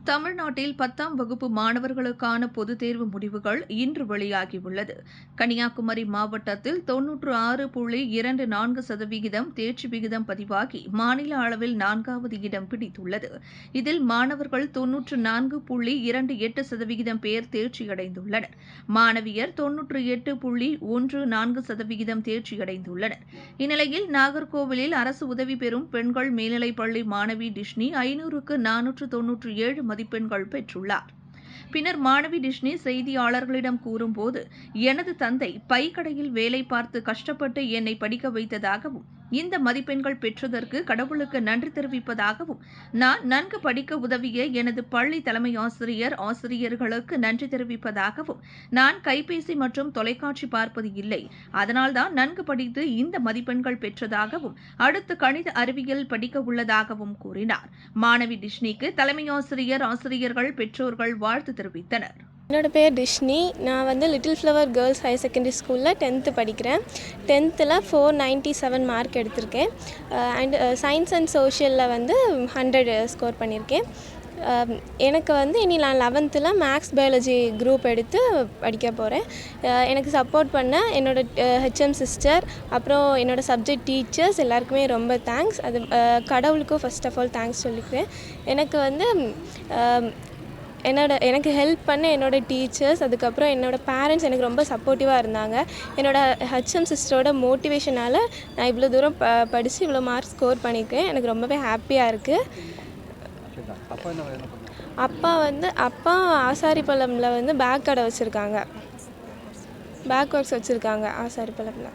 தமிழ்நாட்டில் 10ஆம் வகுப்பு மாணவர்களுக்கான பொதுத் தேர்வு முடிவுகள் இன்று வெளியாகியுள்ளது. கன்னியாகுமரி மாவட்டத்தில் 96.24% தேர்ச்சி விகிதம் பதிவாகி மாநில அளவில் 4வது இடம் பிடித்துள்ளது. இதில் மாணவர்கள் 94.28% பேர் தேர்ச்சியடைந்துள்ளனர். மாணவியர் 98.14% தேர்ச்சியடைந்துள்ளனர். இந்நிலையில் நாகர்கோவிலில் அரசு உதவி பெறும் பெண்கள் மேல்நிலைப்பள்ளி மாணவி டிஷ்னி 500க்கு 497 மதிப்பெண்கள் பெற்றுள்ளார். பின்னர் மாணவி டிஷ்னி செய்தியாளர்களிடம் கூறும்போது, எனது தந்தை பைக்கடையில் வேலை பார்த்து கஷ்டப்பட்டு என்னை படிக்க வைத்ததாகவும், இந்த மதிப்பெண்கள் பெற்றதற்கு கடவுளுக்கு நன்றி தெரிவிப்பதாகவும், நான் நன்கு படிக்க உதவிய எனது பள்ளி தலைமை ஆசிரியர், ஆசிரியர்களுக்கு நன்றி தெரிவிப்பதாகவும், நான் கைபேசி மற்றும் தொலைக்காட்சி பார்ப்பது இல்லை, அதனால்தான் நன்கு படித்து இந்த மதிப்பெண்கள் பெற்றதாகவும், அடுத்து கணித அறிவியல் படிக்க உள்ளதாகவும் கூறினார். மாணவி டிஷ்னிக்கு தலைமை ஆசிரியர், ஆசிரியர்கள், பெற்றோர்கள் வாழ்த்து தெரிவித்தனர். என்னோடய பேர் டிஷ்னி. நான் little flower girls higher secondary ஸ்கூலில் 10th படிக்கிறேன். 10th 497 மார்க் எடுத்திருக்கேன். அண்ட் சயின்ஸ் அண்ட் சோஷியலில் 100 ஸ்கோர் பண்ணியிருக்கேன். எனக்கு இனி நான் 11th மேக்ஸ் பயாலஜி குரூப் எடுத்து படிக்க போகிறேன். எனக்கு சப்போர்ட் பண்ண என்னோடய ஹெச்எம் சிஸ்டர், அப்புறம் என்னோடய சப்ஜெக்ட் டீச்சர்ஸ் எல்லாருக்குமே ரொம்ப தேங்க்ஸ். அது கடவுளுக்கும் ஃபர்ஸ்ட் ஆஃப் ஆல் தேங்க்ஸ் சொல்லிக்கிறேன். எனக்கு ஹெல்ப் பண்ண என்னோடய டீச்சர்ஸ், அதுக்கப்புறம் என்னோடய பேரண்ட்ஸ் எனக்கு ரொம்ப சப்போர்ட்டிவாக இருந்தாங்க. என்னோடய ஹெச்எம் சிஸ்டரோட மோட்டிவேஷனால் நான் இவ்வளோ தூரம் படித்து இவ்வளோ மார்க் ஸ்கோர் பண்ணியிருக்கேன். எனக்கு ரொம்பவே ஹாப்பியாக இருக்குது. அப்பா ஆசாரிப்பள்ளமில் பேக் கடை வச்சுருக்காங்க. பேக் ஒர்க்ஸ் வச்சுருக்காங்க ஆசாரிப்பள்ளமில்.